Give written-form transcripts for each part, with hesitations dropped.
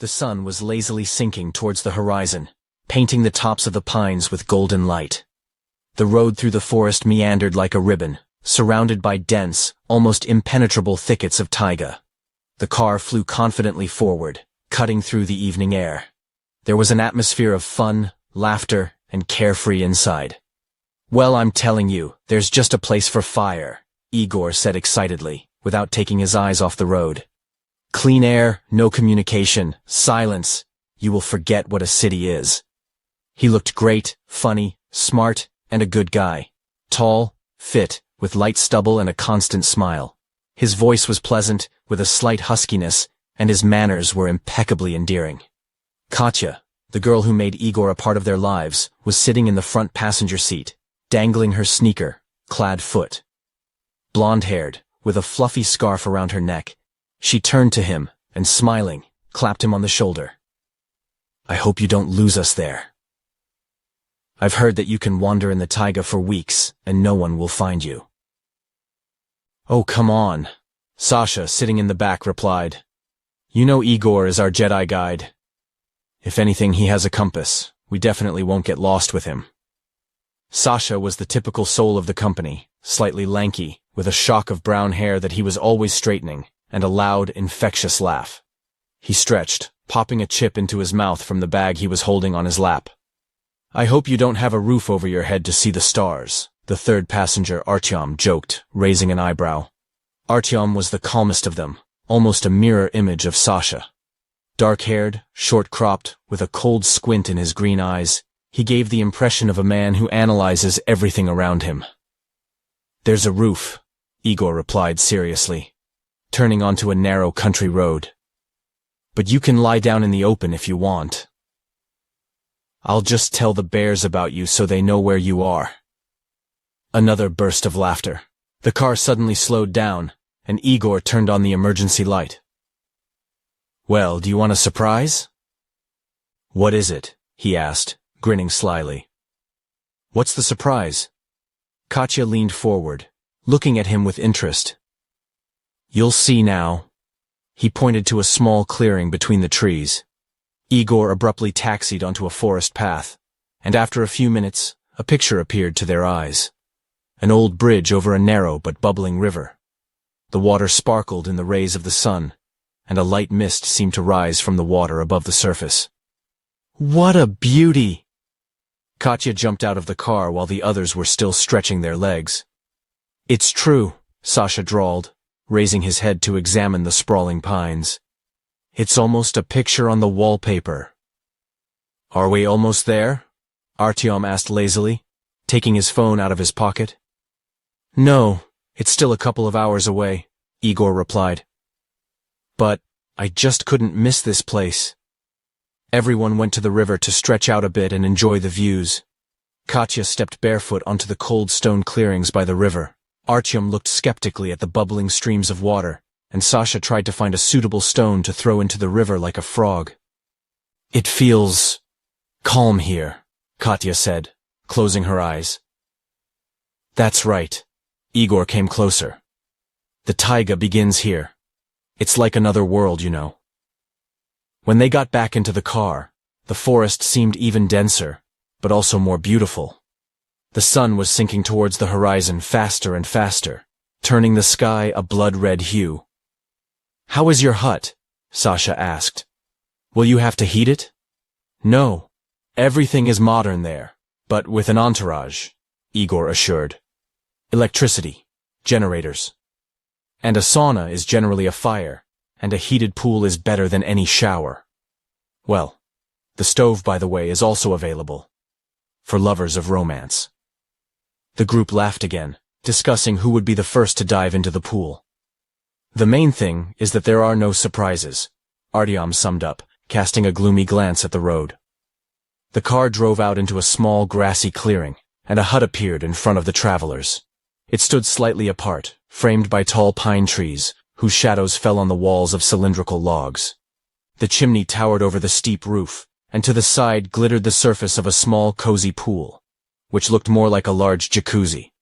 The sun was lazily sinking towards the horizon, painting the tops of the pines with golden light. The road through the forest meandered like a ribbon, surrounded by dense, almost impenetrable thickets of taiga. The car flew confidently forward, cutting through the evening air. There was an atmosphere of fun, laughter, and carefree inside. "Well, I'm telling you, there's just a place for fire," Igor said excitedly, without taking his eyes off the road. "Clean air, no communication, silence. You will forget what a city is." He looked great, funny, smart, and a good guy. Tall, fit, with light stubble and a constant smile. His voice was pleasant, with a slight huskiness, and his manners were impeccably endearing. Katya, the girl who made Igor a part of their lives, was sitting in the front passenger seat, dangling her sneaker, clad foot. Blonde-haired, with a fluffy scarf around her neck, she turned to him, and smiling, clapped him on the shoulder. "I hope you don't lose us there. I've heard that you can wander in the taiga for weeks, and no one will find you." "Oh, come on," Sasha, sitting in the back, replied. "You know Igor is our Jedi guide. If anything, he has a compass. We definitely won't get lost with him." Sasha was the typical soul of the company, slightly lanky, with a shock of brown hair that he was always straightening, and a loud, infectious laugh. He stretched, popping a chip into his mouth from the bag he was holding on his lap. "I hope you don't have a roof over your head to see the stars," the third passenger, Artyom, joked, raising an eyebrow. Artyom was the calmest of them, almost a mirror image of Sasha. Dark-haired, short-cropped, with a cold squint in his green eyes, he gave the impression of a man who analyzes everything around him. "There's a roof," Igor replied seriously, turning onto a narrow country road. "But you can lie down in the open if you want. I'll just tell the bears about you so they know where you are." Another burst of laughter. The car suddenly slowed down, and Igor turned on the emergency light. "Well, do you want a surprise?" "What is it?" he asked, grinning slyly. "What's the surprise?" Katya leaned forward, looking at him with interest. "You'll see now." He pointed to a small clearing between the trees. Igor abruptly taxied onto a forest path, and after a few minutes, a picture appeared to their eyes. An old bridge over a narrow but bubbling river. The water sparkled in the rays of the sun, and a light mist seemed to rise from the water above the surface. "What a beauty!" Katya jumped out of the car while the others were still stretching their legs. "It's true," Sasha drawled, raising his head to examine the sprawling pines. "It's almost a picture on the wallpaper." "Are we almost there?" Artyom asked lazily, taking his phone out of his pocket. "No, it's still a couple of hours away," Igor replied. "But I just couldn't miss this place." Everyone went to the river to stretch out a bit and enjoy the views. Katya stepped barefoot onto the cold stone clearings by the river. Artyom looked skeptically at the bubbling streams of water, and Sasha tried to find a suitable stone to throw into the river like a frog. "It feels calm here," Katya said, closing her eyes. "That's right." Igor came closer. "The taiga begins here. It's like another world, you know." When they got back into the car, the forest seemed even denser, but also more beautiful. The sun was sinking towards the horizon faster and faster, turning the sky a blood-red hue. "How is your hut?" Sasha asked. "Will you have to heat it?" "No. Everything is modern there, but with an entourage," Igor assured. "Electricity, generators. And a sauna is generally a fire, and a heated pool is better than any shower. Well, the stove, by the way, is also available. For lovers of romance." The group laughed again, discussing who would be the first to dive into the pool. "The main thing is that there are no surprises," Artyom summed up, casting a gloomy glance at the road. The car drove out into a small grassy clearing, and a hut appeared in front of the travelers. It stood slightly apart, framed by tall pine trees, whose shadows fell on the walls of cylindrical logs. The chimney towered over the steep roof, and to the side glittered the surface of a small cozy pool, which looked more like a large jacuzzi.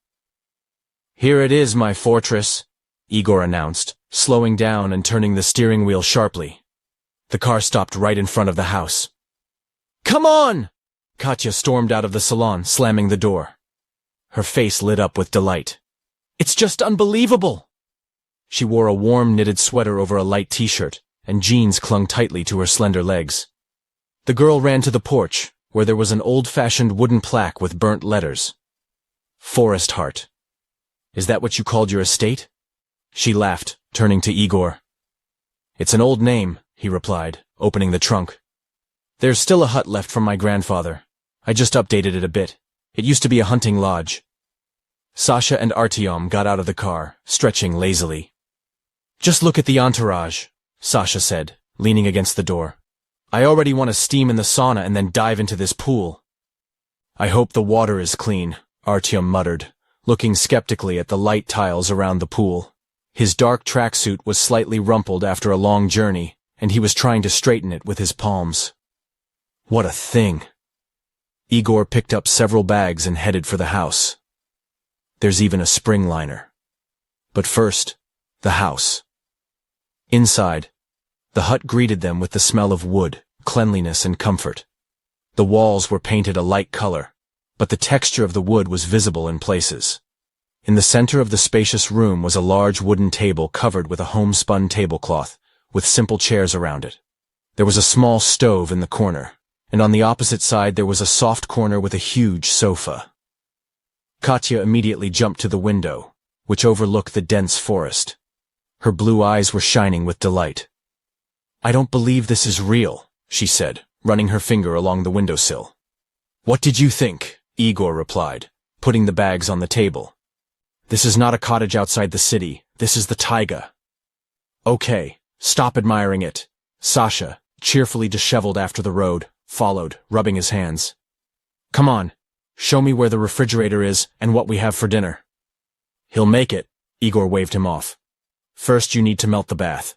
"Here it is, my fortress," Igor announced, slowing down and turning the steering wheel sharply. The car stopped right in front of the house. "Come on!" Katya stormed out of the salon, slamming the door. Her face lit up with delight. "It's just unbelievable!" She wore a warm knitted sweater over a light t-shirt, and jeans clung tightly to her slender legs. The girl ran to the porch, where there was an old-fashioned wooden plaque with burnt letters. "Forest Heart. Is that what you called your estate?" She laughed, turning to Igor. "It's an old name," he replied, opening the trunk. "There's still a hut left from my grandfather. I just updated it a bit. It used to be a hunting lodge." Sasha and Artyom got out of the car, stretching lazily. "Just look at the entourage," Sasha said, leaning against the door. "I already want to steam in the sauna and then dive into this pool." "I hope the water is clean," Artyom muttered, looking skeptically at the light tiles around the pool. His dark tracksuit was slightly rumpled after a long journey, and he was trying to straighten it with his palms. What a thing! Igor picked up several bags and headed for the house. There's even a spring liner. But first, the house. Inside, the hut greeted them with the smell of wood, cleanliness, and comfort. The walls were painted a light color, but the texture of the wood was visible in places. In the center of the spacious room was a large wooden table covered with a homespun tablecloth, with simple chairs around it. There was a small stove in the corner, and on the opposite side there was a soft corner with a huge sofa. Katya immediately jumped to the window, which overlooked the dense forest. Her blue eyes were shining with delight. "I don't believe this is real," she said, running her finger along the windowsill. "What did you think?" Igor replied, putting the bags on the table. "This is not a cottage outside the city. This is the Taiga." "Okay, stop admiring it." Sasha, cheerfully disheveled after the road, followed, rubbing his hands. "Come on, show me where the refrigerator is and what we have for dinner." "He'll make it," Igor waved him off. "First you need to melt the bath."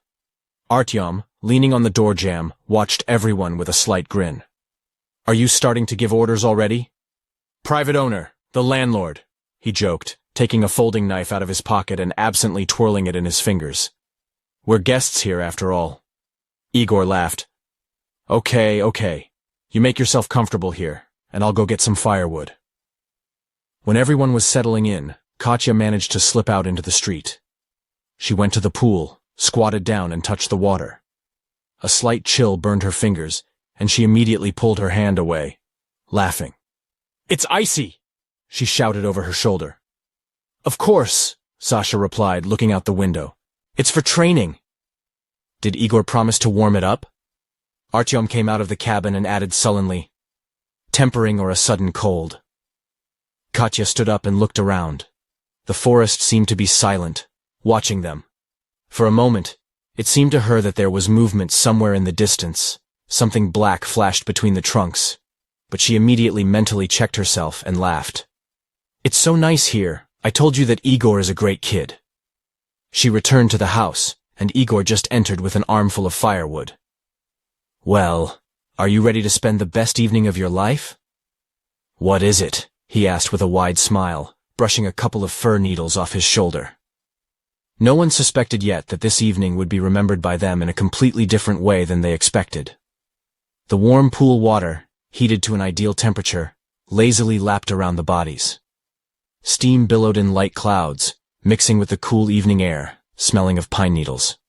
Artyom, leaning on the door jamb, watched everyone with a slight grin. "Are you starting to give orders already?" "Private owner, the landlord," he joked, taking a folding knife out of his pocket and absently twirling it in his fingers. "We're guests here, after all." Igor laughed. Okay. You make yourself comfortable here, and I'll go get some firewood." When everyone was settling in, Katya managed to slip out into the street. She went to the pool, squatted down and touched the water. A slight chill burned her fingers, and she immediately pulled her hand away, laughing. "It's icy!" she shouted over her shoulder. "Of course," Sasha replied, looking out the window. "It's for training." Did Igor promise to warm it up? Artyom came out of the cabin and added sullenly, "Tempering or a sudden cold." Katya stood up and looked around. The forest seemed to be silent, watching them. For a moment, it seemed to her that there was movement somewhere in the distance. Something black flashed between the trunks, but she immediately mentally checked herself and laughed. "It's so nice here. I told you that Igor is a great kid." She returned to the house, and Igor just entered with an armful of firewood. "Well, are you ready to spend the best evening of your life?" "What is it?" he asked with a wide smile, brushing a couple of fir needles off his shoulder. No one suspected yet that this evening would be remembered by them in a completely different way than they expected. The warm pool water, heated to an ideal temperature, lazily lapped around the bodies. Steam billowed in light clouds, mixing with the cool evening air, smelling of pine needles.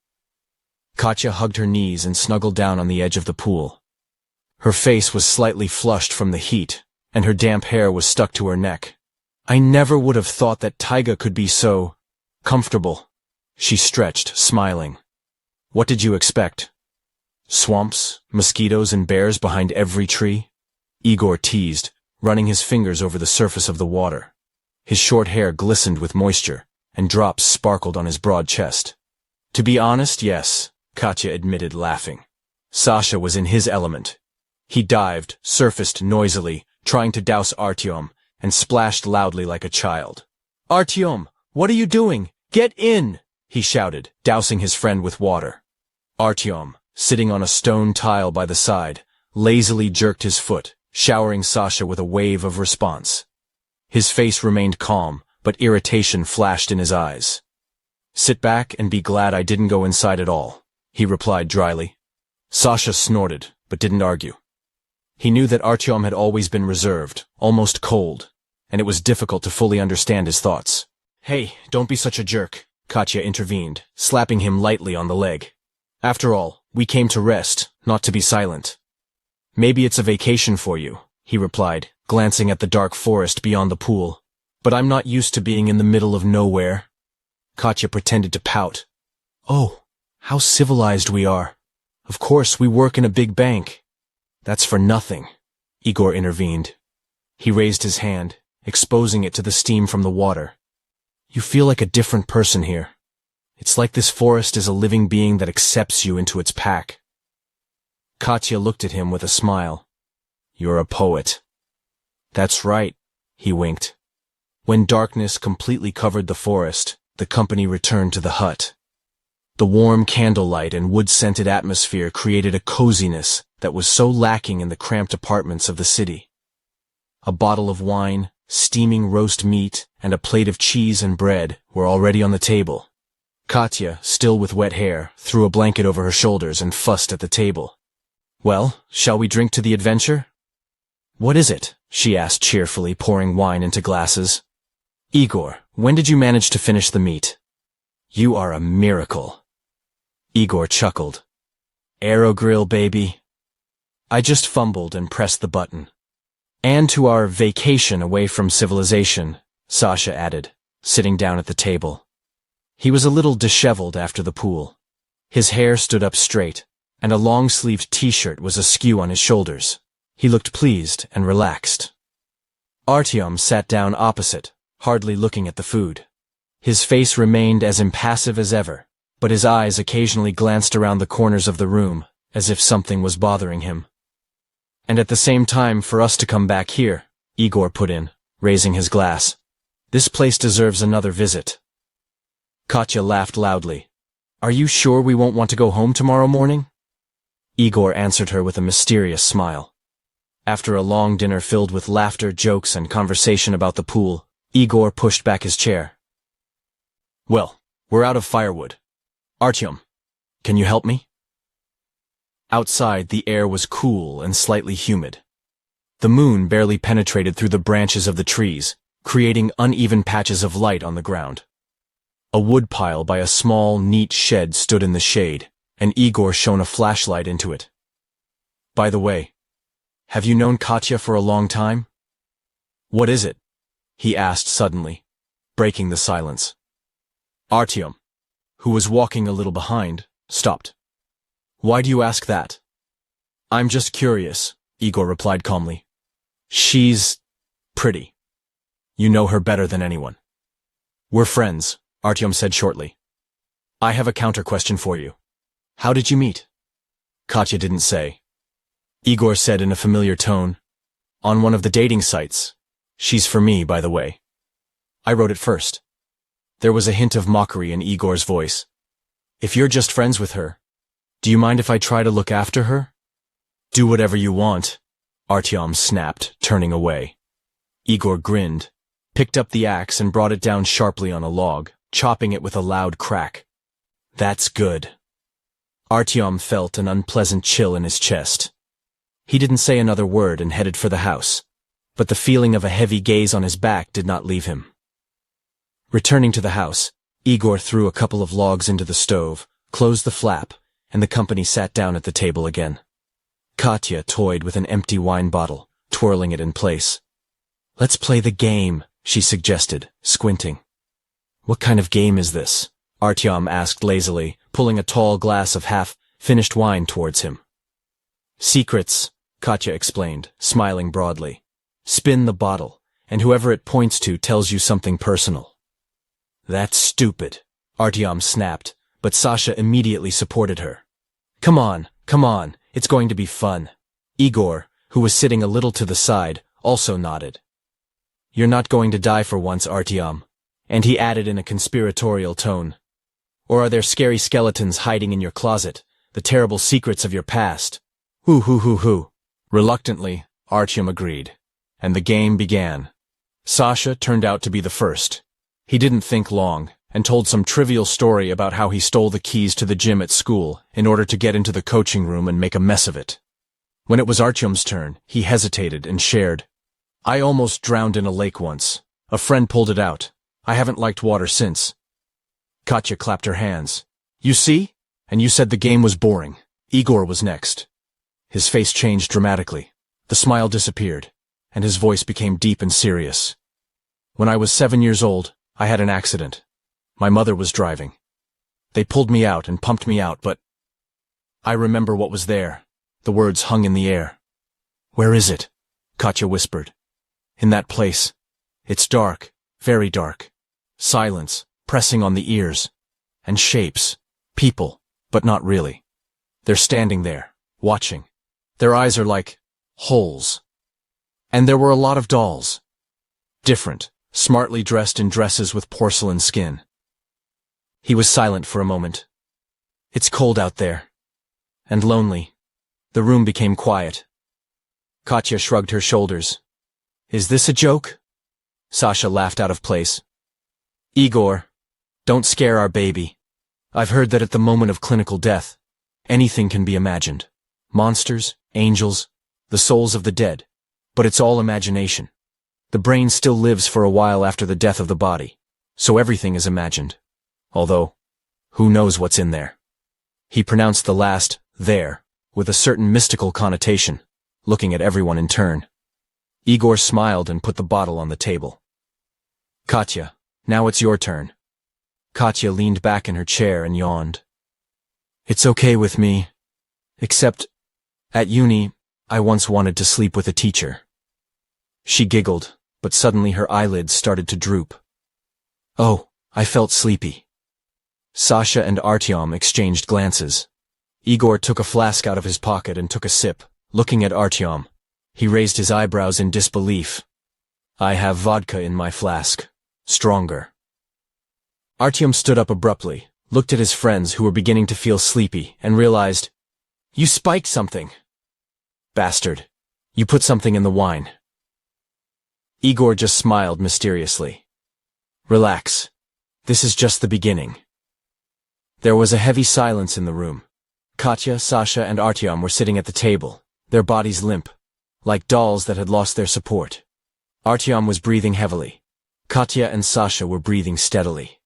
Katya hugged her knees and snuggled down on the edge of the pool. Her face was slightly flushed from the heat, and her damp hair was stuck to her neck. "I never would have thought that Taiga could be so comfortable." She stretched, smiling. "What did you expect? Swamps, mosquitoes, and bears behind every tree?" Igor teased, running his fingers over the surface of the water. His short hair glistened with moisture, and drops sparkled on his broad chest. "To be honest, yes," Katya admitted, laughing. Sasha was in his element. He dived, surfaced noisily, trying to douse Artyom, and splashed loudly like a child. "Artyom, what are you doing? Get in!" he shouted, dousing his friend with water. Artyom, sitting on a stone tile by the side, lazily jerked his foot, showering Sasha with a wave of response. His face remained calm, but irritation flashed in his eyes. "Sit back and be glad I didn't go inside at all," he replied dryly. Sasha snorted, but didn't argue. He knew that Artyom had always been reserved, almost cold, and it was difficult to fully understand his thoughts. "Hey, don't be such a jerk," Katya intervened, slapping him lightly on the leg. "After all, we came to rest, not to be silent." "Maybe it's a vacation for you," he replied, glancing at the dark forest beyond the pool. "But I'm not used to being in the middle of nowhere." Katya pretended to pout. "Oh, how civilized we are. Of course, we work in a big bank." "That's for nothing," Igor intervened. He raised his hand, exposing it to the steam from the water. "You feel like a different person here. It's like this forest is a living being that accepts you into its pack." Katya looked at him with a smile. "You're a poet." "That's right," he winked. When darkness completely covered the forest, the company returned to the hut. The warm candlelight and wood-scented atmosphere created a coziness that was so lacking in the cramped apartments of the city. A bottle of wine, steaming roast meat, and a plate of cheese and bread were already on the table. Katya, still with wet hair, threw a blanket over her shoulders and fussed at the table. "Well, shall we drink to the adventure?" "What is it?" she asked cheerfully, pouring wine into glasses. "Igor, when did you manage to finish the meat?" "You are a miracle." Igor chuckled. "Aerogrill, baby." I just fumbled and pressed the button. "And to our vacation away from civilization," Sasha added, sitting down at the table. He was a little disheveled after the pool. His hair stood up straight, and a long-sleeved t-shirt was askew on his shoulders. He looked pleased and relaxed. Artyom sat down opposite, hardly looking at the food. His face remained as impassive as ever, but his eyes occasionally glanced around the corners of the room, as if something was bothering him. "And at the same time for us to come back here," Igor put in, raising his glass. "This place deserves another visit." Katya laughed loudly. "Are you sure we won't want to go home tomorrow morning?" Igor answered her with a mysterious smile. After a long dinner filled with laughter, jokes, and conversation about the pool, Igor pushed back his chair. "Well, we're out of firewood. Artyom, can you help me?" Outside, the air was cool and slightly humid. The moon barely penetrated through the branches of the trees, creating uneven patches of light on the ground. A woodpile by a small, neat shed stood in the shade, and Igor shone a flashlight into it. "By the way, have you known Katya for a long time?" "What is it?" he asked suddenly, breaking the silence. Artyom, who was walking a little behind, stopped. "Why do you ask that?" "I'm just curious," Igor replied calmly. "She's pretty. You know her better than anyone." "We're friends," Artyom said shortly. "I have a counter-question for you. How did you meet?" Katya didn't say. Igor said in a familiar tone, "On one of the dating sites. She's for me, by the way. I wrote it first." There was a hint of mockery in Igor's voice. "If you're just friends with her, do you mind if I try to look after her?" "Do whatever you want," Artyom snapped, turning away. Igor grinned, picked up the axe and brought it down sharply on a log, chopping it with a loud crack. "That's good." Artyom felt an unpleasant chill in his chest. He didn't say another word and headed for the house, but the feeling of a heavy gaze on his back did not leave him. Returning to the house, Igor threw a couple of logs into the stove, closed the flap, and the company sat down at the table again. Katya toyed with an empty wine bottle, twirling it in place. "Let's play the game," she suggested, squinting. "What kind of game is this?" Artyom asked lazily, pulling a tall glass of half-finished wine towards him. "Secrets," Katya explained, smiling broadly. "Spin the bottle, and whoever it points to tells you something personal." "That's stupid," Artyom snapped, but Sasha immediately supported her. Come on, it's going to be fun." Igor, who was sitting a little to the side, also nodded. "You're not going to die for once, Artyom," and he added in a conspiratorial tone. "Or are there scary skeletons hiding in your closet, the terrible secrets of your past?" Hoo. Reluctantly, Artyom agreed, and the game began. Sasha turned out to be the first. He didn't think long, and told some trivial story about how he stole the keys to the gym at school in order to get into the coaching room and make a mess of it. When it was Artyom's turn, he hesitated and shared, "I almost drowned in a lake once. A friend pulled it out. I haven't liked water since." Katya clapped her hands. "You see? And you said the game was boring." Igor was next. His face changed dramatically. The smile disappeared, and his voice became deep and serious. "When I was 7 years old, I had an accident. My mother was driving. They pulled me out and pumped me out, but I remember what was there." The words hung in the air. "Where is it?" Katya whispered. "In that place. It's dark, very dark. Silence, pressing on the ears. And shapes. People, but not really. They're standing there, watching. Their eyes are like holes. And there were a lot of dolls. Different, smartly dressed in dresses with porcelain skin." He was silent for a moment. "It's cold out there. And lonely." The room became quiet. Katya shrugged her shoulders. "Is this a joke?" Sasha laughed out of place. "Igor, don't scare our baby. I've heard that at the moment of clinical death, anything can be imagined. Monsters, angels, the souls of the dead. But it's all imagination. The brain still lives for a while after the death of the body, so everything is imagined. Although, who knows what's in there?" He pronounced the last "there" with a certain mystical connotation, looking at everyone in turn. Igor smiled and put the bottle on the table. "Katya, now it's your turn." Katya leaned back in her chair and yawned. "It's okay with me. Except, at uni, I once wanted to sleep with a teacher." She giggled, but suddenly her eyelids started to droop. "Oh, I felt sleepy." Sasha and Artyom exchanged glances. Igor took a flask out of his pocket and took a sip, looking at Artyom. He raised his eyebrows in disbelief. "I have vodka in my flask. Stronger." Artyom stood up abruptly, looked at his friends who were beginning to feel sleepy, and realized, "You spiked something. Bastard. You put something in the wine." Igor just smiled mysteriously. "Relax. This is just the beginning." There was a heavy silence in the room. Katya, Sasha, and Artyom were sitting at the table, their bodies limp, like dolls that had lost their support. Artyom was breathing heavily. Katya and Sasha were breathing steadily.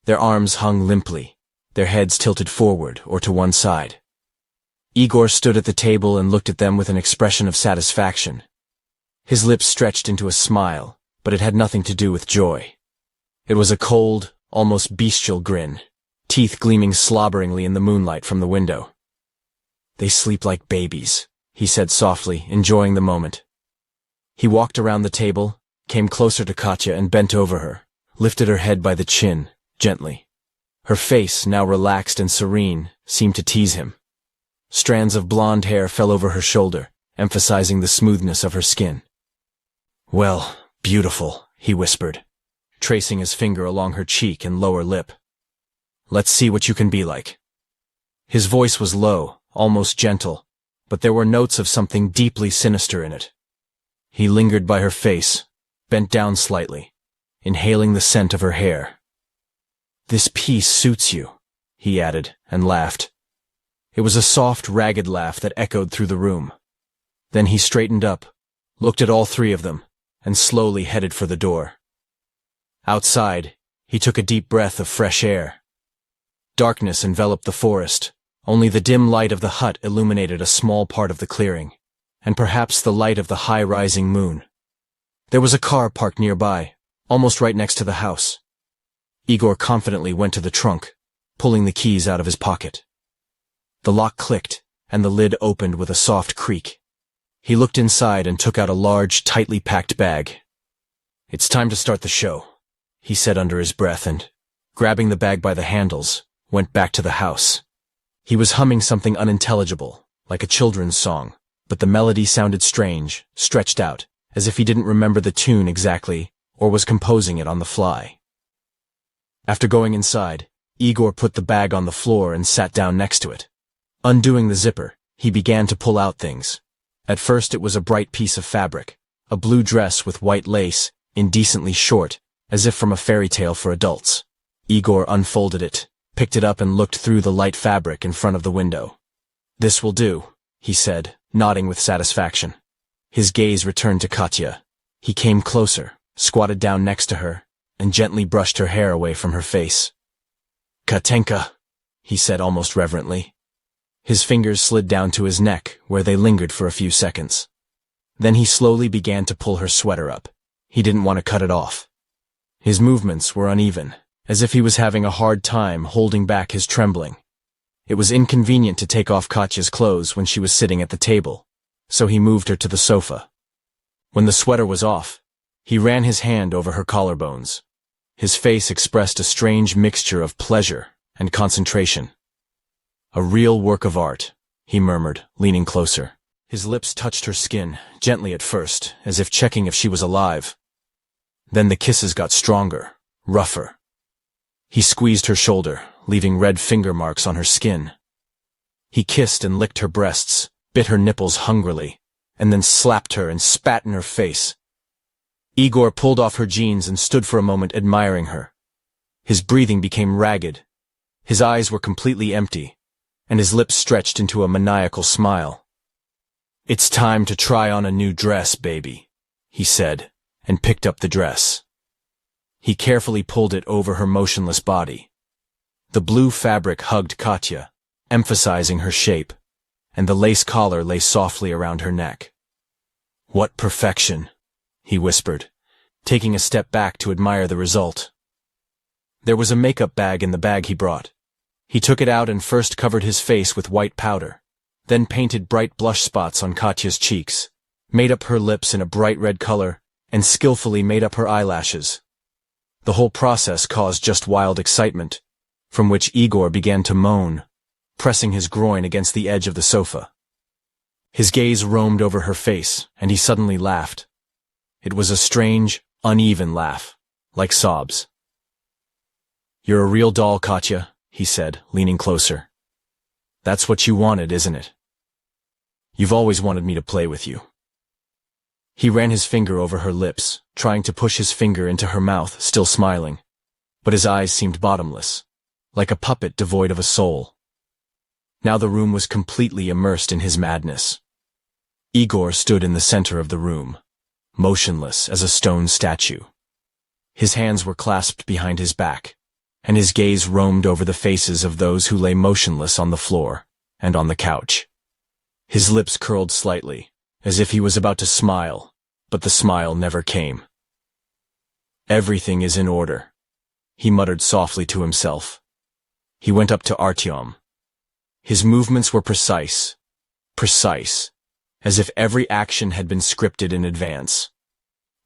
Their arms hung limply, their heads tilted forward or to one side. Igor stood at the table and looked at them with an expression of satisfaction. His lips stretched into a smile, but it had nothing to do with joy. It was a cold, almost bestial grin, teeth gleaming slobberingly in the moonlight from the window. "They sleep like babies," he said softly, enjoying the moment. He walked around the table, came closer to Katya and bent over her, lifted her head by the chin, gently. Her face, now relaxed and serene, seemed to tease him. Strands of blonde hair fell over her shoulder, emphasizing the smoothness of her skin. "Well, beautiful," he whispered, tracing his finger along her cheek and lower lip. "Let's see what you can be like." His voice was low, almost gentle, but there were notes of something deeply sinister in it. He lingered by her face, bent down slightly, inhaling the scent of her hair. "This piece suits you," he added, and laughed. It was a soft, ragged laugh that echoed through the room. Then he straightened up, looked at all three of them, and slowly headed for the door. Outside, he took a deep breath of fresh air. Darkness enveloped the forest. Only the dim light of the hut illuminated a small part of the clearing, and perhaps the light of the high-rising moon. There was a car parked nearby, almost right next to the house. Igor confidently went to the trunk, pulling the keys out of his pocket. The lock clicked, and the lid opened with a soft creak. He looked inside and took out a large, tightly packed bag. "It's time to start the show," he said under his breath and, grabbing the bag by the handles, went back to the house. He was humming something unintelligible, like a children's song, but the melody sounded strange, stretched out, as if he didn't remember the tune exactly or was composing it on the fly. After going inside, Igor put the bag on the floor and sat down next to it. Undoing the zipper, he began to pull out things. At first it was a bright piece of fabric, a blue dress with white lace, indecently short, as if from a fairy tale for adults. Igor unfolded it, picked it up and looked through the light fabric in front of the window. "This will do," he said, nodding with satisfaction. His gaze returned to Katya. He came closer, squatted down next to her, and gently brushed her hair away from her face. "Katenka," he said almost reverently. His fingers slid down to his neck, where they lingered for a few seconds. Then he slowly began to pull her sweater up. He didn't want to cut it off. His movements were uneven, as if he was having a hard time holding back his trembling. It was inconvenient to take off Katya's clothes when she was sitting at the table, so he moved her to the sofa. When the sweater was off, he ran his hand over her collarbones. His face expressed a strange mixture of pleasure and concentration. "A real work of art," he murmured, leaning closer. His lips touched her skin, gently at first, as if checking if she was alive. Then the kisses got stronger, rougher. He squeezed her shoulder, leaving red finger marks on her skin. He kissed and licked her breasts, bit her nipples hungrily, and then slapped her and spat in her face. Igor pulled off her jeans and stood for a moment admiring her. His breathing became ragged. His eyes were completely empty, and his lips stretched into a maniacal smile. "It's time to try on a new dress, baby," he said, and picked up the dress. He carefully pulled it over her motionless body. The blue fabric hugged Katya, emphasizing her shape, and the lace collar lay softly around her neck. "What perfection," he whispered, taking a step back to admire the result. There was a makeup bag in the bag he brought. He took it out and first covered his face with white powder, then painted bright blush spots on Katya's cheeks, made up her lips in a bright red color, and skillfully made up her eyelashes. The whole process caused just wild excitement, from which Igor began to moan, pressing his groin against the edge of the sofa. His gaze roamed over her face, and he suddenly laughed. It was a strange, uneven laugh, like sobs. "You're a real doll, Katya," he said, leaning closer. "That's what you wanted, isn't it? You've always wanted me to play with you." He ran his finger over her lips, trying to push his finger into her mouth, still smiling, but his eyes seemed bottomless, like a puppet devoid of a soul. Now the room was completely immersed in his madness. Igor stood in the center of the room, motionless as a stone statue. His hands were clasped behind his back, and his gaze roamed over the faces of those who lay motionless on the floor and on the couch. His lips curled slightly, as if he was about to smile, but the smile never came. "Everything is in order," he muttered softly to himself. He went up to Artyom. His movements were precise, as if every action had been scripted in advance.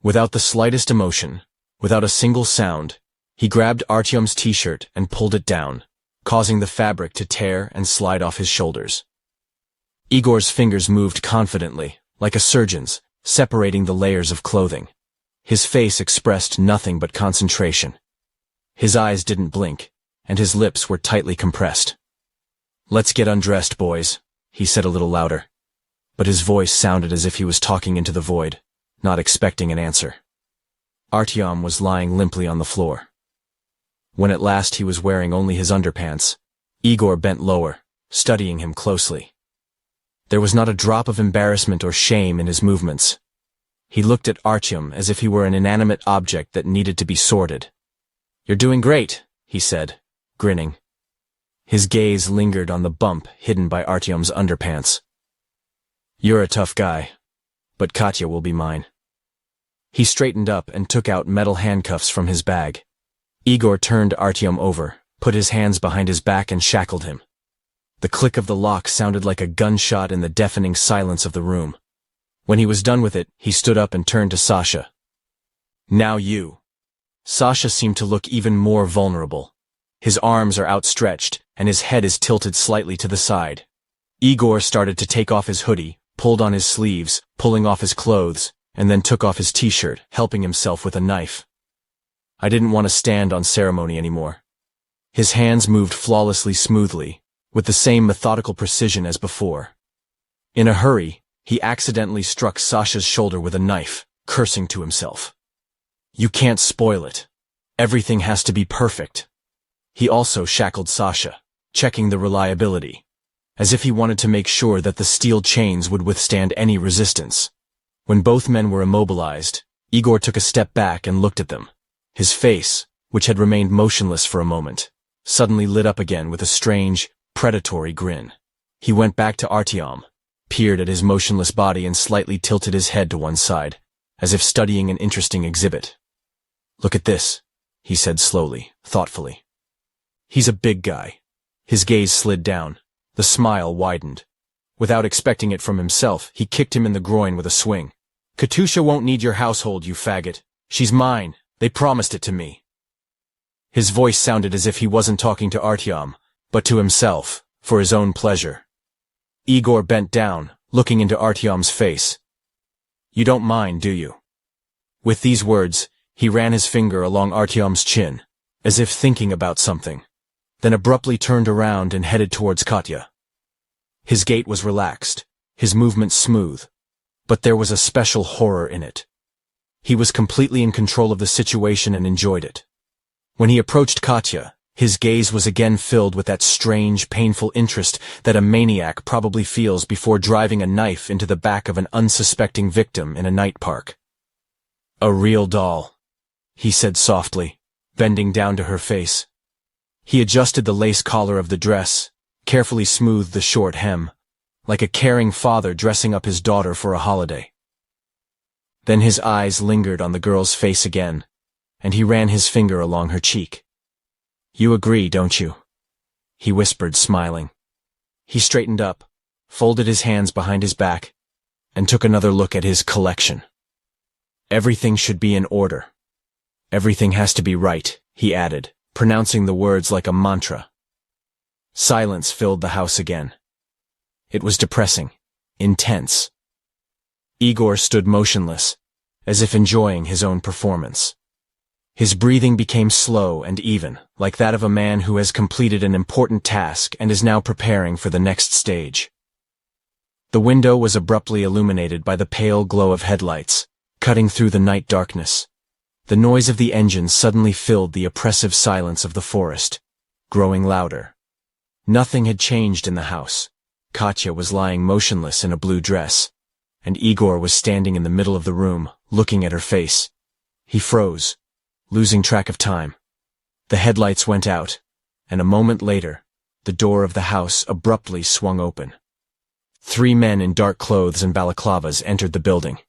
Without the slightest emotion, without a single sound, he grabbed Artyom's t-shirt and pulled it down, causing the fabric to tear and slide off his shoulders. Igor's fingers moved confidently, like a surgeon's, separating the layers of clothing. His face expressed nothing but concentration. His eyes didn't blink, and his lips were tightly compressed. "Let's get undressed, boys," he said a little louder. But his voice sounded as if he was talking into the void, not expecting an answer. Artyom was lying limply on the floor. When at last he was wearing only his underpants, Igor bent lower, studying him closely. There was not a drop of embarrassment or shame in his movements. He looked at Artyom as if he were an inanimate object that needed to be sorted. "You're doing great," he said, grinning. His gaze lingered on the bump hidden by Artyom's underpants. "You're a tough guy, but Katya will be mine." He straightened up and took out metal handcuffs from his bag. Igor turned Artyom over, put his hands behind his back and shackled him. The click of the lock sounded like a gunshot in the deafening silence of the room. When he was done with it, he stood up and turned to Sasha. "Now you." Sasha seemed to look even more vulnerable. His arms are outstretched, and his head is tilted slightly to the side. Igor started to take off his hoodie, pulled on his sleeves, pulling off his clothes, and then took off his t-shirt, helping himself with a knife. I didn't want to stand on ceremony anymore. His hands moved flawlessly smoothly, with the same methodical precision as before. In a hurry, he accidentally struck Sasha's shoulder with a knife, cursing to himself. "You can't spoil it. Everything has to be perfect." He also shackled Sasha, checking the reliability, as if he wanted to make sure that the steel chains would withstand any resistance. When both men were immobilized, Igor took a step back and looked at them. His face, which had remained motionless for a moment, suddenly lit up again with a strange, predatory grin. He went back to Artyom, peered at his motionless body and slightly tilted his head to one side, as if studying an interesting exhibit. "Look at this," he said slowly, thoughtfully. "He's a big guy." His gaze slid down. The smile widened. Without expecting it from himself, he kicked him in the groin with a swing. "Katusha won't need your household, you faggot. She's mine. They promised it to me." His voice sounded as if he wasn't talking to Artyom, but to himself, for his own pleasure. Igor bent down, looking into Artyom's face. "You don't mind, do you?" With these words, he ran his finger along Artyom's chin, as if thinking about something, then abruptly turned around and headed towards Katya. His gait was relaxed, his movements smooth, but there was a special horror in it. He was completely in control of the situation and enjoyed it. When he approached Katya, his gaze was again filled with that strange, painful interest that a maniac probably feels before driving a knife into the back of an unsuspecting victim in a night park. "A real doll," he said softly, bending down to her face. He adjusted the lace collar of the dress, carefully smoothed the short hem, like a caring father dressing up his daughter for a holiday. Then his eyes lingered on the girl's face again, and he ran his finger along her cheek. "You agree, don't you?" he whispered, smiling. He straightened up, folded his hands behind his back, and took another look at his collection. "Everything should be in order. Everything has to be right," he added, pronouncing the words like a mantra. Silence filled the house again. It was depressing, intense. Igor stood motionless, as if enjoying his own performance. His breathing became slow and even, like that of a man who has completed an important task and is now preparing for the next stage. The window was abruptly illuminated by the pale glow of headlights, cutting through the night darkness. The noise of the engine suddenly filled the oppressive silence of the forest, growing louder. Nothing had changed in the house. Katya was lying motionless in a blue dress, and Igor was standing in the middle of the room, looking at her face. He froze, losing track of time. The headlights went out, and a moment later, the door of the house abruptly swung open. 3 men in dark clothes and balaclavas entered the building.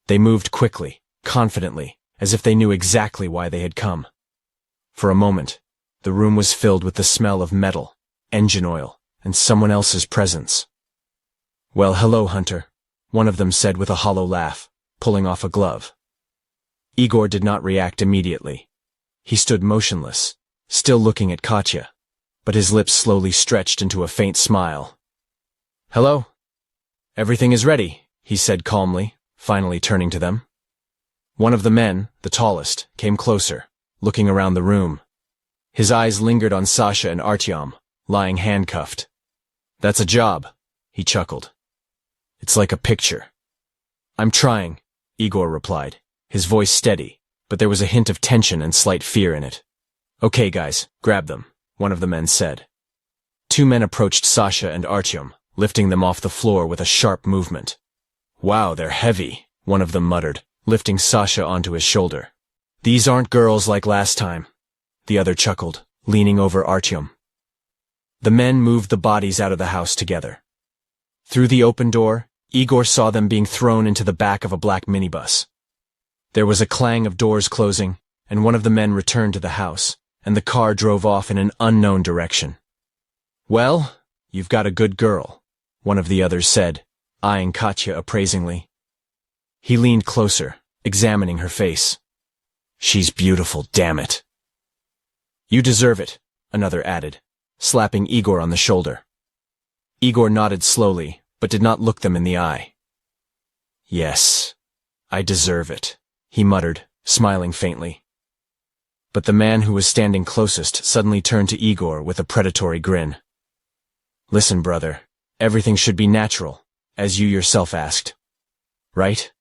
They moved quickly, confidently, as if they knew exactly why they had come. For a moment, the room was filled with the smell of metal, engine oil, and someone else's presence. "Well, hello, Hunter," one of them said with a hollow laugh, pulling off a glove. Igor did not react immediately. He stood motionless, still looking at Katya, but his lips slowly stretched into a faint smile. "Hello? Everything is ready," he said calmly, finally turning to them. One of the men, the tallest, came closer, looking around the room. His eyes lingered on Sasha and Artyom, lying handcuffed. "That's a job," he chuckled. "It's like a picture." "I'm trying," Igor replied, his voice steady, but there was a hint of tension and slight fear in it. "Okay, guys, grab them," one of the men said. 2 men approached Sasha and Artyom, lifting them off the floor with a sharp movement. "Wow, they're heavy," one of them muttered, lifting Sasha onto his shoulder. "These aren't girls like last time," the other chuckled, leaning over Artyom. The men moved the bodies out of the house together. Through the open door, Igor saw them being thrown into the back of a black minibus. There was a clang of doors closing, and one of the men returned to the house, and the car drove off in an unknown direction. "Well, you've got a good girl," one of the others said, eyeing Katya appraisingly. He leaned closer, examining her face. "She's beautiful, damn it." "You deserve it," another added, slapping Igor on the shoulder. Igor nodded slowly, but did not look them in the eye. "Yes, I deserve it," he muttered, smiling faintly. But the man who was standing closest suddenly turned to Igor with a predatory grin. "Listen, brother, everything should be natural, as you yourself asked. Right?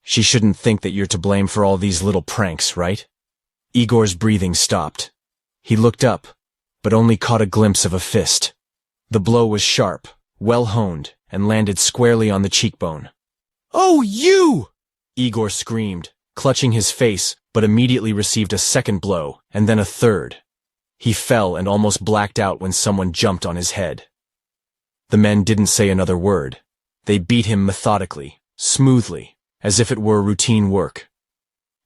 She shouldn't think that you're to blame for all these little pranks, right?" Igor's breathing stopped. He looked up, but only caught a glimpse of a fist. The blow was sharp, well-honed, and landed squarely on the cheekbone. "Oh, you!" Igor screamed, clutching his face, but immediately received a second blow, and then a third. He fell and almost blacked out when someone jumped on his head. The men didn't say another word. They beat him methodically, smoothly, as if it were routine work.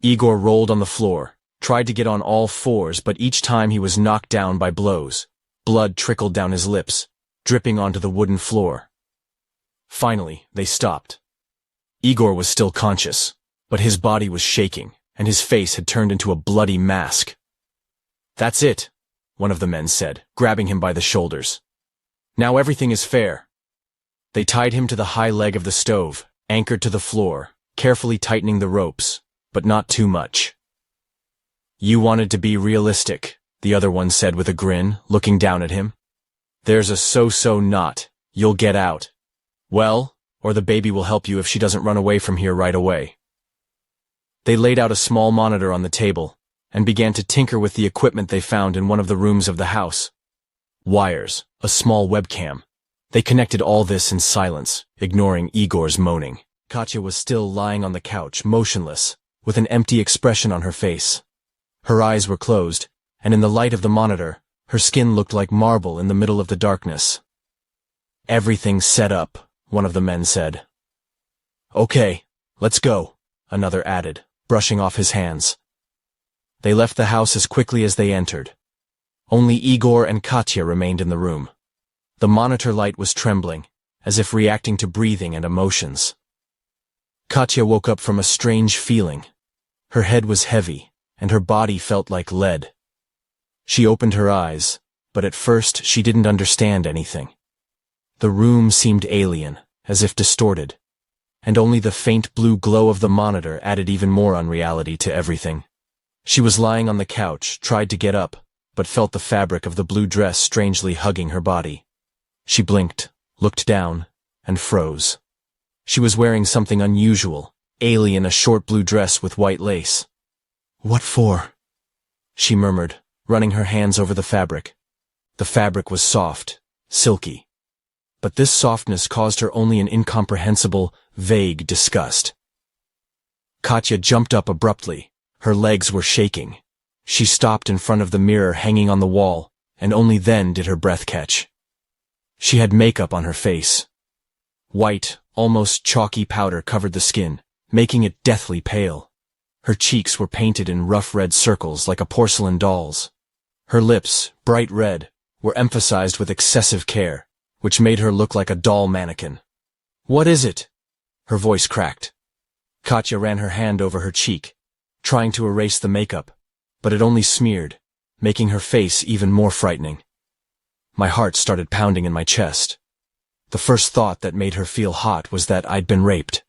Igor rolled on the floor, tried to get on all fours, but each time he was knocked down by blows. Blood trickled down his lips, dripping onto the wooden floor. Finally, they stopped. Igor was still conscious, but his body was shaking, and his face had turned into a bloody mask. "That's it," one of the men said, grabbing him by the shoulders. "Now everything is fair." They tied him to the high leg of the stove, anchored to the floor, carefully tightening the ropes, but not too much. "You wanted to be realistic," the other one said with a grin, looking down at him. "There's a so-so knot. You'll get out. Well, or the baby will help you if she doesn't run away from here right away." They laid out a small monitor on the table, and began to tinker with the equipment they found in one of the rooms of the house. Wires, a small webcam. They connected all this in silence, ignoring Igor's moaning. Katya was still lying on the couch, motionless, with an empty expression on her face. Her eyes were closed, and in the light of the monitor, her skin looked like marble in the middle of the darkness. "Everything's set up," one of the men said. "Okay, let's go," another added, brushing off his hands. They left the house as quickly as they entered. Only Igor and Katya remained in the room. The monitor light was trembling, as if reacting to breathing and emotions. Katya woke up from a strange feeling. Her head was heavy, and her body felt like lead. She opened her eyes, but at first she didn't understand anything. The room seemed alien, as if distorted, and only the faint blue glow of the monitor added even more unreality to everything. She was lying on the couch, tried to get up, but felt the fabric of the blue dress strangely hugging her body. She blinked, looked down, and froze. She was wearing something unusual, alien, a short blue dress with white lace. "What for?" she murmured, running her hands over the fabric. The fabric was soft, silky. But this softness caused her only an incomprehensible, vague disgust. Katya jumped up abruptly. Her legs were shaking. She stopped in front of the mirror hanging on the wall, and only then did her breath catch. She had makeup on her face. White, almost chalky powder covered the skin, making it deathly pale. Her cheeks were painted in rough red circles like a porcelain doll's. Her lips, bright red, were emphasized with excessive care, which made her look like a doll mannequin. "What is it?" Her voice cracked. Katya ran her hand over her cheek, trying to erase the makeup, but it only smeared, making her face even more frightening. My heart started pounding in my chest. The first thought that made her feel hot was that I'd been raped.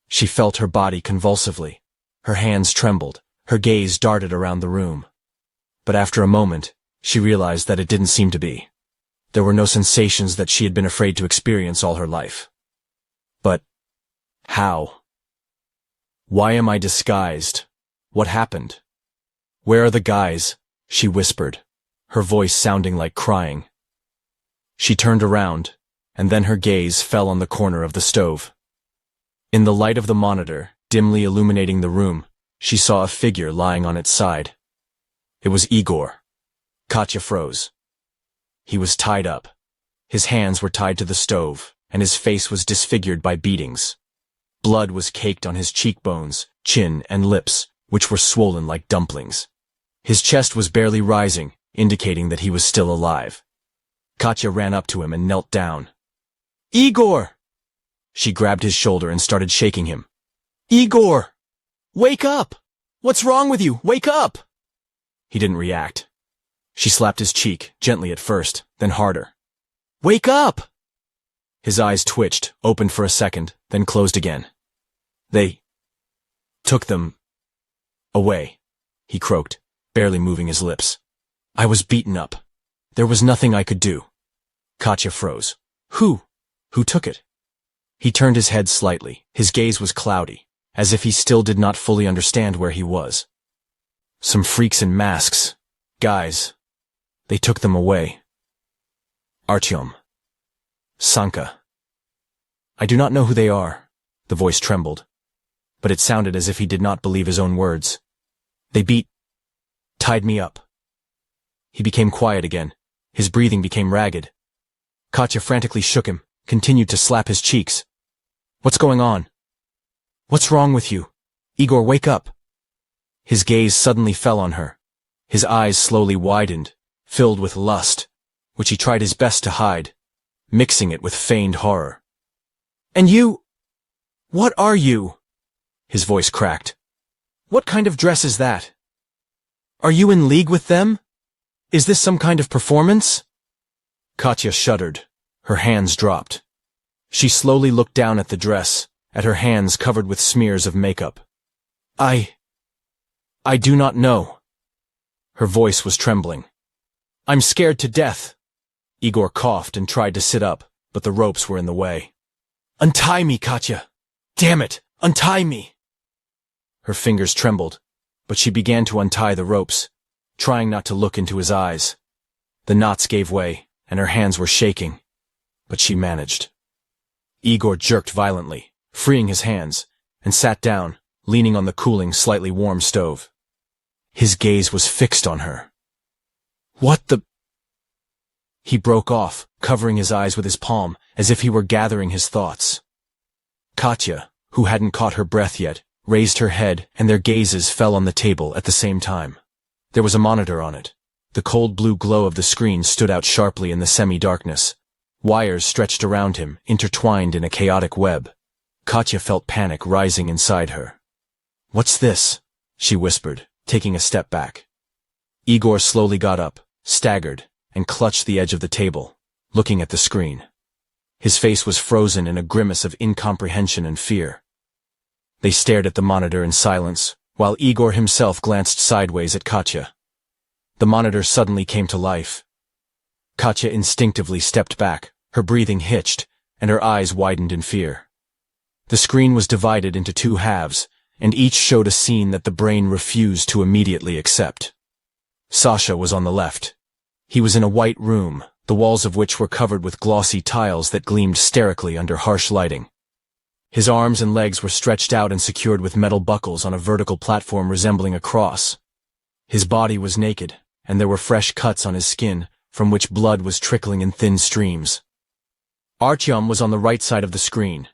She felt her body convulsively. Her hands trembled, her gaze darted around the room. But after a moment, she realized that it didn't seem to be. There were no sensations that she had been afraid to experience all her life. But how? Why am I disguised? What happened? Where are the guys? She whispered, her voice sounding like crying. She turned around, and then her gaze fell on the corner of the stove. In the light of the monitor, dimly illuminating the room, she saw a figure lying on its side. It was Igor. Katya froze. He was tied up. His hands were tied to the stove, and his face was disfigured by beatings. Blood was caked on his cheekbones, chin, and lips, which were swollen like dumplings. His chest was barely rising, indicating that he was still alive. Katya ran up to him and knelt down. "Igor!" She grabbed his shoulder and started shaking him. "Igor! Wake up! What's wrong with you? Wake up!" He didn't react. She slapped his cheek, gently at first, then harder. "Wake up!" His eyes twitched, opened for a second, then closed again. "They took them away," he croaked, barely moving his lips. "I was beaten up. There was nothing I could do." Katya froze. Who took it?" He turned his head slightly. His gaze was cloudy, as if he still did not fully understand where he was. "Some freaks in masks," Guys, they took them away. Artyom. Sanka. I do not know who they are. The voice trembled, but it sounded as if he did not believe his own words. They tied me up. He became quiet again. His breathing became ragged. Katya frantically shook him, continued to slap his cheeks. What's going on? What's wrong with you? Igor, wake up. His gaze suddenly fell on her. His eyes slowly widened, filled with lust, which he tried his best to hide, mixing it with feigned horror. And you? What are you? His voice cracked. What kind of dress is that? Are you in league with them? Is this some kind of performance? Katya shuddered. Her hands dropped. She slowly looked down at the dress, at her hands covered with smears of makeup. I do not know. Her voice was trembling. I'm scared to death. Igor coughed and tried to sit up, but the ropes were in the way. Untie me, Katya! Damn it! Untie me! Her fingers trembled, but she began to untie the ropes, trying not to look into his eyes. The knots gave way, and her hands were shaking, but she managed. Igor jerked violently, freeing his hands, and sat down, leaning on the cooling, slightly warm stove. His gaze was fixed on her. What the... He broke off, covering his eyes with his palm, as if he were gathering his thoughts. Katya, who hadn't caught her breath yet, raised her head, and their gazes fell on the table at the same time. There was a monitor on it. The cold blue glow of the screen stood out sharply in the semi-darkness. Wires stretched around him, intertwined in a chaotic web. Katya felt panic rising inside her. What's this? She whispered, taking a step back. Igor slowly got up, staggered, and clutched the edge of the table, looking at the screen. His face was frozen in a grimace of incomprehension and fear. They stared at the monitor in silence, while Igor himself glanced sideways at Katya. The monitor suddenly came to life. Katya instinctively stepped back, her breathing hitched, and her eyes widened in fear. The screen was divided into two halves, and each showed a scene that the brain refused to immediately accept. Sasha was on the left. He was in a white room, the walls of which were covered with glossy tiles that gleamed sterically under harsh lighting. His arms and legs were stretched out and secured with metal buckles on a vertical platform resembling a cross. His body was naked, and there were fresh cuts on his skin, from which blood was trickling in thin streams. Artyom was on the right side of the screen.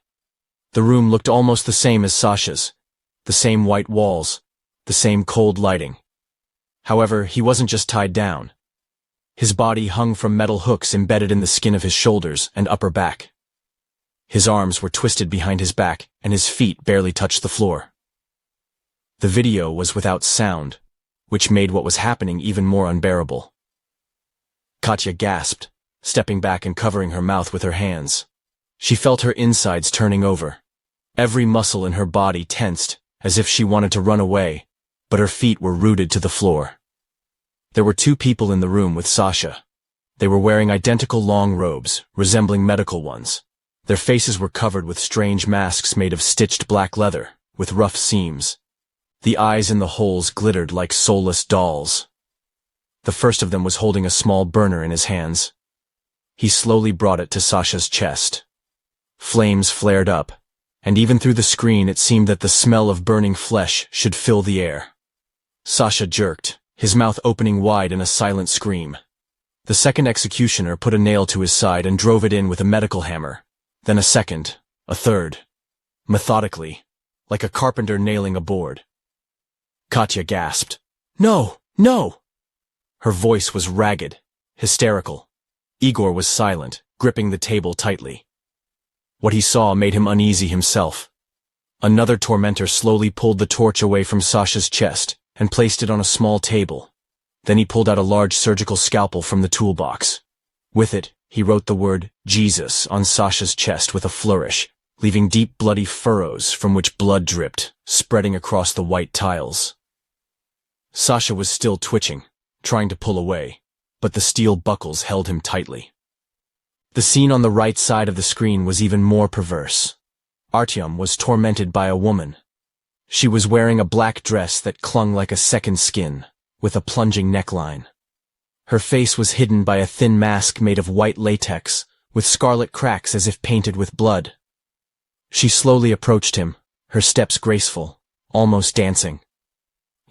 The room looked almost the same as Sasha's, the same white walls, the same cold lighting. However, he wasn't just tied down. His body hung from metal hooks embedded in the skin of his shoulders and upper back. His arms were twisted behind his back, and his feet barely touched the floor. The video was without sound, which made what was happening even more unbearable. Katya gasped, stepping back and covering her mouth with her hands. She felt her insides turning over. Every muscle in her body tensed, as if she wanted to run away, but her feet were rooted to the floor. There were two people in the room with Sasha. They were wearing identical long robes, resembling medical ones. Their faces were covered with strange masks made of stitched black leather, with rough seams. The eyes in the holes glittered like soulless dolls. The first of them was holding a small burner in his hands. He slowly brought it to Sasha's chest. Flames flared up, and even through the screen it seemed that the smell of burning flesh should fill the air. Sasha jerked, his mouth opening wide in a silent scream. The second executioner put a nail to his side and drove it in with a medical hammer, then a second, a third, methodically, like a carpenter nailing a board. Katya gasped. No, no! Her voice was ragged, hysterical. Igor was silent, gripping the table tightly. What he saw made him uneasy himself. Another tormentor slowly pulled the torch away from Sasha's chest and placed it on a small table. Then he pulled out a large surgical scalpel from the toolbox. With it, he wrote the word Jesus on Sasha's chest with a flourish, leaving deep bloody furrows from which blood dripped, spreading across the white tiles. Sasha was still twitching, trying to pull away, but the steel buckles held him tightly. The scene on the right side of the screen was even more perverse. Artyom was tormented by a woman. She was wearing a black dress that clung like a second skin, with a plunging neckline. Her face was hidden by a thin mask made of white latex, with scarlet cracks as if painted with blood. She slowly approached him, her steps graceful, almost dancing.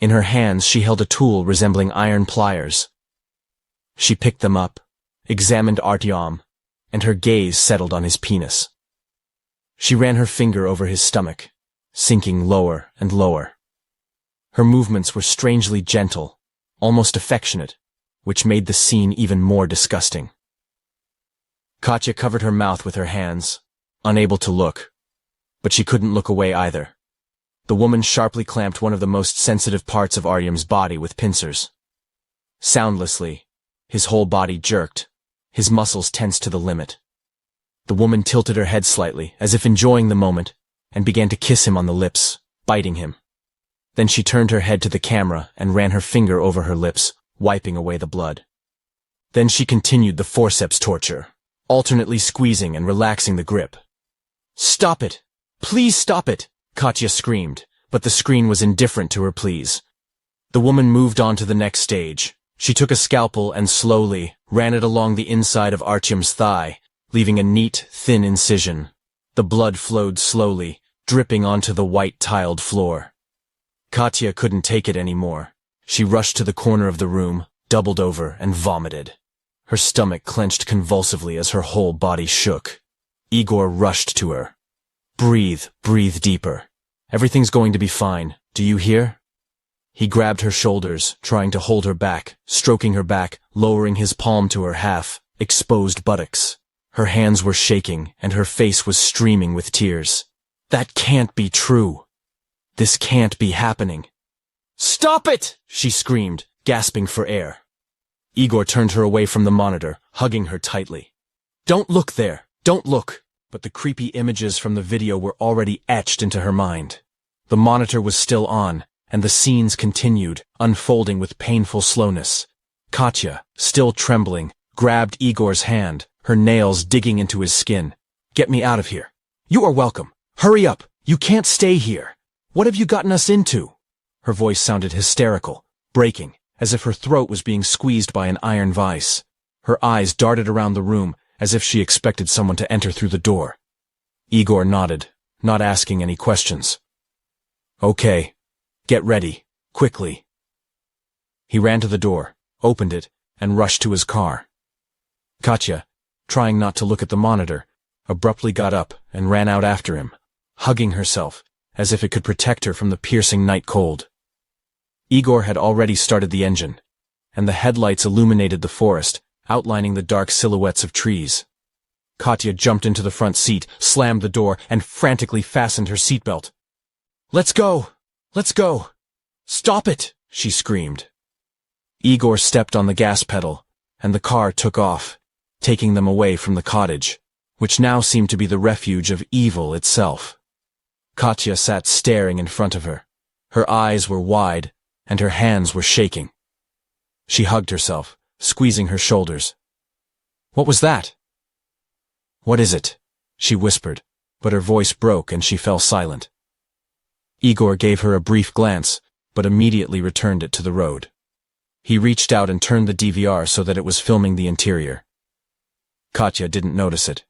In her hands she held a tool resembling iron pliers. She picked them up, examined Artyom, and her gaze settled on his penis. She ran her finger over his stomach, sinking lower and lower. Her movements were strangely gentle, almost affectionate, which made the scene even more disgusting. Katya covered her mouth with her hands, unable to look, but she couldn't look away either. The woman sharply clamped one of the most sensitive parts of Artyom's body with pincers. Soundlessly, his whole body jerked, his muscles tensed to the limit. The woman tilted her head slightly, as if enjoying the moment, and began to kiss him on the lips, biting him. Then she turned her head to the camera and ran her finger over her lips, wiping away the blood. Then she continued the forceps torture, alternately squeezing and relaxing the grip. "Stop it! Please stop it!" Katya screamed, but the screen was indifferent to her pleas. The woman moved on to the next stage. She took a scalpel and slowly ran it along the inside of Artyom's thigh, leaving a neat, thin incision. The blood flowed slowly, dripping onto the white tiled floor. Katya couldn't take it anymore. She rushed to the corner of the room, doubled over, and vomited. Her stomach clenched convulsively as her whole body shook. Igor rushed to her. "Breathe, breathe deeper. Everything's going to be fine. Do you hear?" He grabbed her shoulders, trying to hold her back, stroking her back, lowering his palm to her half-exposed buttocks. Her hands were shaking, and her face was streaming with tears. "That can't be true. This can't be happening." "Stop it!" she screamed, gasping for air. Igor turned her away from the monitor, hugging her tightly. "Don't look there! Don't look!" But the creepy images from the video were already etched into her mind. The monitor was still on, and the scenes continued, unfolding with painful slowness. Katya, still trembling, grabbed Igor's hand, her nails digging into his skin. "Get me out of here. You are welcome. Hurry up. You can't stay here. What have you gotten us into?" Her voice sounded hysterical, breaking, as if her throat was being squeezed by an iron vise. Her eyes darted around the room, as if she expected someone to enter through the door. Igor nodded, not asking any questions. "Okay. Get ready. Quickly." He ran to the door, opened it, and rushed to his car. Katya, trying not to look at the monitor, abruptly got up and ran out after him, hugging herself, as if it could protect her from the piercing night cold. Igor had already started the engine, and the headlights illuminated the forest, outlining the dark silhouettes of trees. Katya jumped into the front seat, slammed the door, and frantically fastened her seatbelt. "Let's go! Let's go! Stop it!" she screamed. Igor stepped on the gas pedal, and the car took off, taking them away from the cottage, which now seemed to be the refuge of evil itself. Katya sat staring in front of her. Her eyes were wide, and her hands were shaking. She hugged herself, squeezing her shoulders. "What was that?" "What is it?" she whispered, but her voice broke and she fell silent. Igor gave her a brief glance, but immediately returned it to the road. He reached out and turned the DVR so that it was filming the interior. Katya didn't notice it.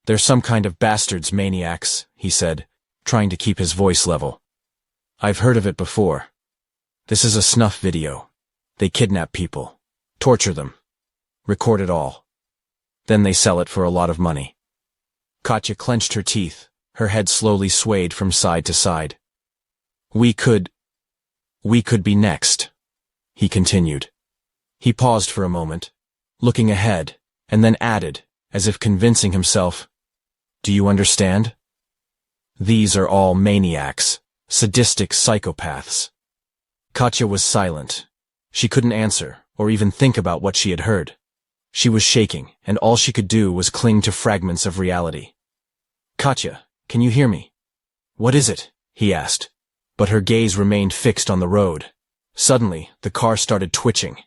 "They're some kind of bastards, maniacs," he said, trying to keep his voice level. "I've heard of it before. This is a snuff video. They kidnap people, torture them, record it all. Then they sell it for a lot of money." Katya clenched her teeth, her head slowly swayed from side to side. We could be next," he continued. He paused for a moment, looking ahead, and then added, as if convincing himself, "Do you understand? These are all maniacs, sadistic psychopaths." Katya was silent. She couldn't answer, or even think about what she had heard. She was shaking, and all she could do was cling to fragments of reality. "Katya, can you hear me?" "What is it?" he asked, but her gaze remained fixed on the road. Suddenly, the car started twitching.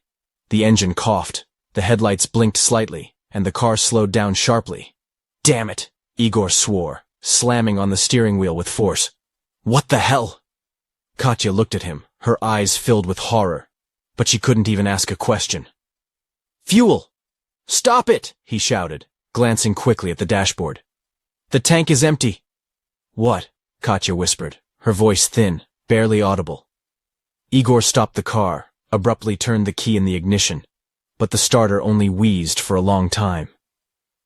The engine coughed, the headlights blinked slightly, and the car slowed down sharply. "Damn it!" Igor swore, slamming on the steering wheel with force. "What the hell?" Katya looked at him, her eyes filled with horror, but she couldn't even ask a question. Fuel! Stop it! He shouted, glancing quickly at the dashboard. The tank is empty. What? Katya whispered, her voice thin, barely audible. Igor stopped the car, abruptly turned the key in the ignition, but the starter only wheezed for a long time.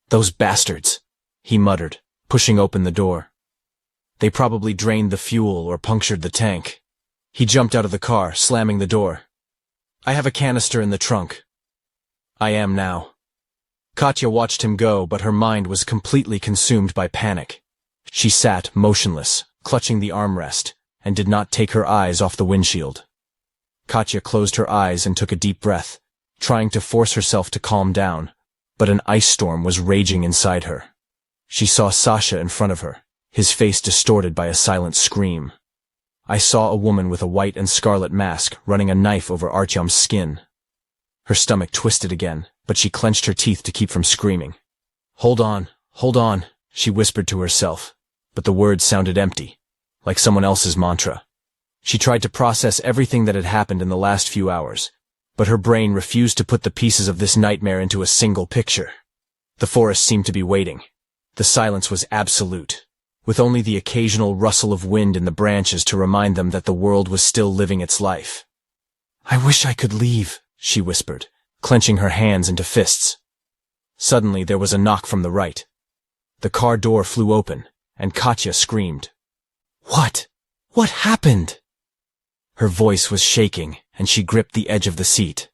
Those bastards, he muttered, pushing open the door. They probably drained the fuel or punctured the tank. He jumped out of the car, slamming the door. I have a canister in the trunk. I am now. Katya watched him go, but her mind was completely consumed by panic. She sat motionless, clutching the armrest, and did not take her eyes off the windshield. Katya closed her eyes and took a deep breath, trying to force herself to calm down, but an ice storm was raging inside her. She saw Sasha in front of her, his face distorted by a silent scream. I saw a woman with a white and scarlet mask running a knife over Artyom's skin. Her stomach twisted again, but she clenched her teeth to keep from screaming. Hold on, she whispered to herself, but the words sounded empty, like someone else's mantra. She tried to process everything that had happened in the last few hours, but her brain refused to put the pieces of this nightmare into a single picture. The forest seemed to be waiting. The silence was absolute, with only the occasional rustle of wind in the branches to remind them that the world was still living its life. I wish I could leave, she whispered, clenching her hands into fists. Suddenly there was a knock from the right. The car door flew open, and Katya screamed. What? What happened? Her voice was shaking, and she gripped the edge of the seat.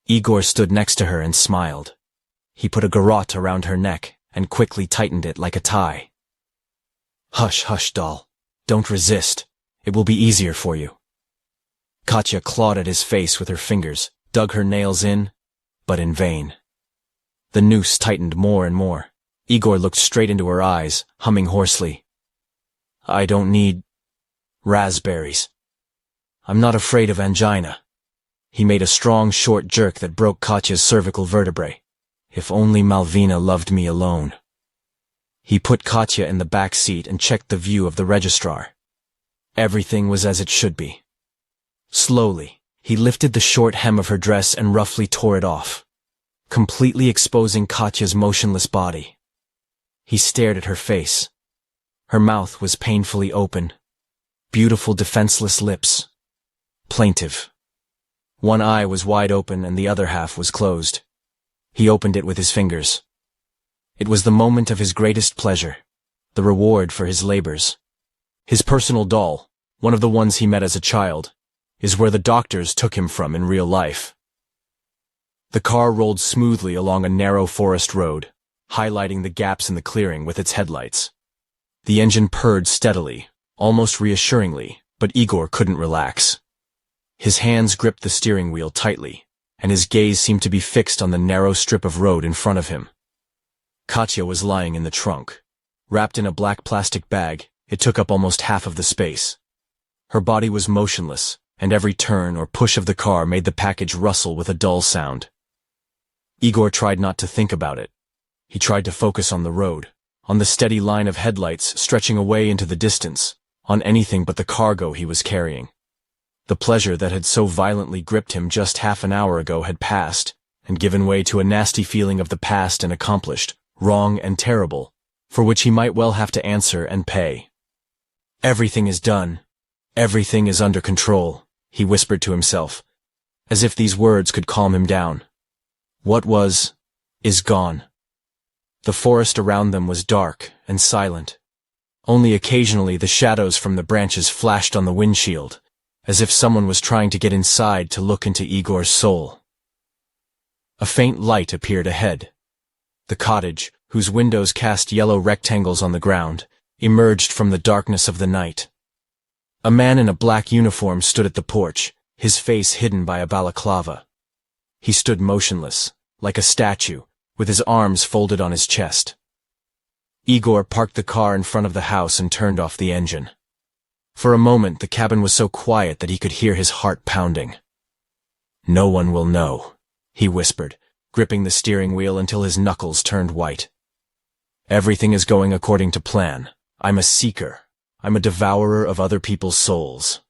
Igor stood next to her and smiled. He put a garrote around her neck and quickly tightened it like a tie. Hush, hush, doll. Don't resist. It will be easier for you. Katya clawed at his face with her fingers, dug her nails in, but in vain. The noose tightened more and more. Igor looked straight into her eyes, humming hoarsely. I don't need raspberries. I'm not afraid of angina. He made a strong, short jerk that broke Katya's cervical vertebrae. If only Malvina loved me alone. He put Katya in the back seat and checked the view of the registrar. Everything was as it should be. Slowly, he lifted the short hem of her dress and roughly tore it off, completely exposing Katya's motionless body. He stared at her face. Her mouth was painfully open. Beautiful, defenseless lips. Plaintive. One eye was wide open and the other half was closed. He opened it with his fingers. It was the moment of his greatest pleasure, the reward for his labors. His personal doll, one of the ones he met as a child, is where the doctors took him from in real life. The car rolled smoothly along a narrow forest road, highlighting the gaps in the clearing with its headlights. The engine purred steadily, almost reassuringly, but Igor couldn't relax. His hands gripped the steering wheel tightly, and his gaze seemed to be fixed on the narrow strip of road in front of him. Katya was lying in the trunk. Wrapped in a black plastic bag, it took up almost half of the space. Her body was motionless, and every turn or push of the car made the package rustle with a dull sound. Igor tried not to think about it. He tried to focus on the road, on the steady line of headlights stretching away into the distance, on anything but the cargo he was carrying. The pleasure that had so violently gripped him just half an hour ago had passed, and given way to a nasty feeling of the past and accomplished, wrong and terrible, for which he might well have to answer and pay. Everything is done. Everything is under control, he whispered to himself, as if these words could calm him down. What was, is gone. The forest around them was dark and silent. Only occasionally the shadows from the branches flashed on the windshield, as if someone was trying to get inside to look into Igor's soul. A faint light appeared ahead. The cottage, whose windows cast yellow rectangles on the ground, emerged from the darkness of the night. A man in a black uniform stood at the porch, his face hidden by a balaclava. He stood motionless, like a statue, with his arms folded on his chest. Igor parked the car in front of the house and turned off the engine. For a moment the cabin was so quiet that he could hear his heart pounding. No one will know, he whispered, gripping the steering wheel until his knuckles turned white. Everything is going according to plan. I'm a seeker. I'm a devourer of other people's souls.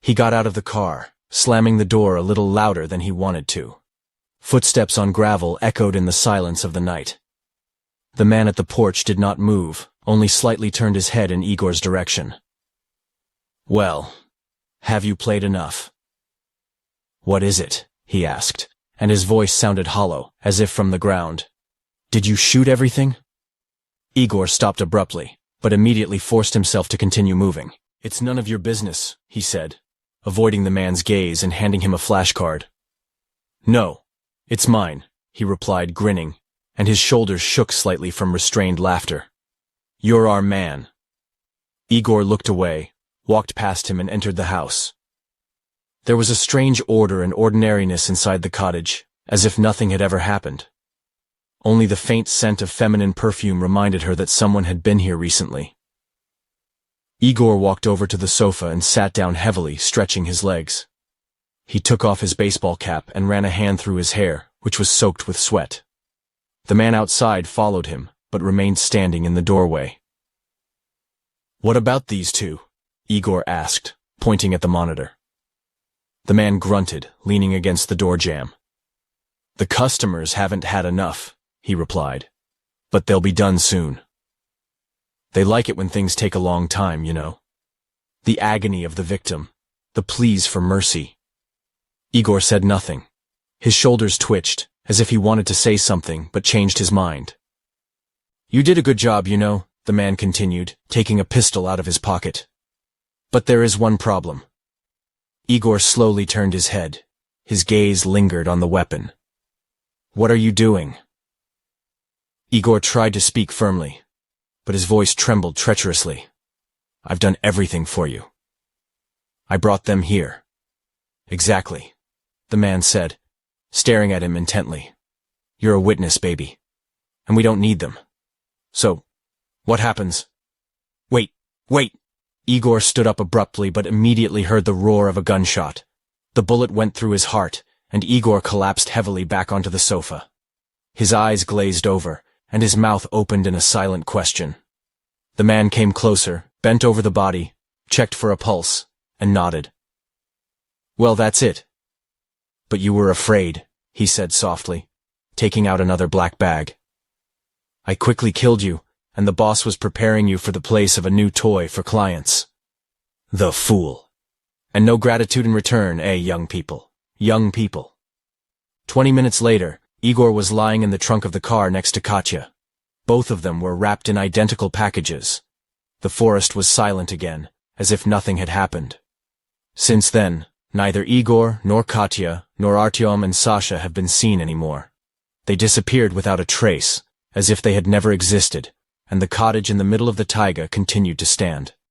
He got out of the car, slamming the door a little louder than he wanted to. Footsteps on gravel echoed in the silence of the night. The man at the porch did not move, only slightly turned his head in Igor's direction. "Well, have you played enough?" "What is it?" he asked, and his voice sounded hollow, as if from the ground. "Did you shoot everything?" Igor stopped abruptly, but immediately forced himself to continue moving. "It's none of your business," he said, avoiding the man's gaze and handing him a flashcard. "No, it's mine," he replied, grinning, and his shoulders shook slightly from restrained laughter. "You're our man." Igor looked away, walked past him and entered the house. There was a strange order and ordinariness inside the cottage, as if nothing had ever happened. Only the faint scent of feminine perfume reminded her that someone had been here recently. Igor walked over to the sofa and sat down heavily, stretching his legs. He took off his baseball cap and ran a hand through his hair, which was soaked with sweat. The man outside followed him, but remained standing in the doorway. "What about these two?" Igor asked, pointing at the monitor. The man grunted, leaning against the door jamb. "The customers haven't had enough," he replied. "But they'll be done soon. They like it when things take a long time, you know. The agony of the victim, the pleas for mercy." Igor said nothing. His shoulders twitched, as if he wanted to say something, but changed his mind. "You did a good job, you know," the man continued, taking a pistol out of his pocket. "But there is one problem." Igor slowly turned his head. His gaze lingered on the weapon. "What are you doing?" Igor tried to speak firmly, but his voice trembled treacherously. "I've done everything for you. I brought them here." "Exactly," the man said, staring at him intently. "You're a witness, baby, and we don't need them. So, what happens?" Wait! Igor stood up abruptly but immediately heard the roar of a gunshot. The bullet went through his heart, and Igor collapsed heavily back onto the sofa. His eyes glazed over, and his mouth opened in a silent question. The man came closer, bent over the body, checked for a pulse, and nodded. "Well, that's it." "But you were afraid," he said softly, taking out another black bag. "I quickly killed you, and the boss was preparing you for the place of a new toy for clients." The fool. "And no gratitude in return, eh, young people? Young people." 20 minutes later, Igor was lying in the trunk of the car next to Katya. Both of them were wrapped in identical packages. The forest was silent again, as if nothing had happened. Since then, neither Igor, nor Katya, nor Artyom and Sasha have been seen anymore. They disappeared without a trace, as if they had never existed, and the cottage in the middle of the taiga continued to stand.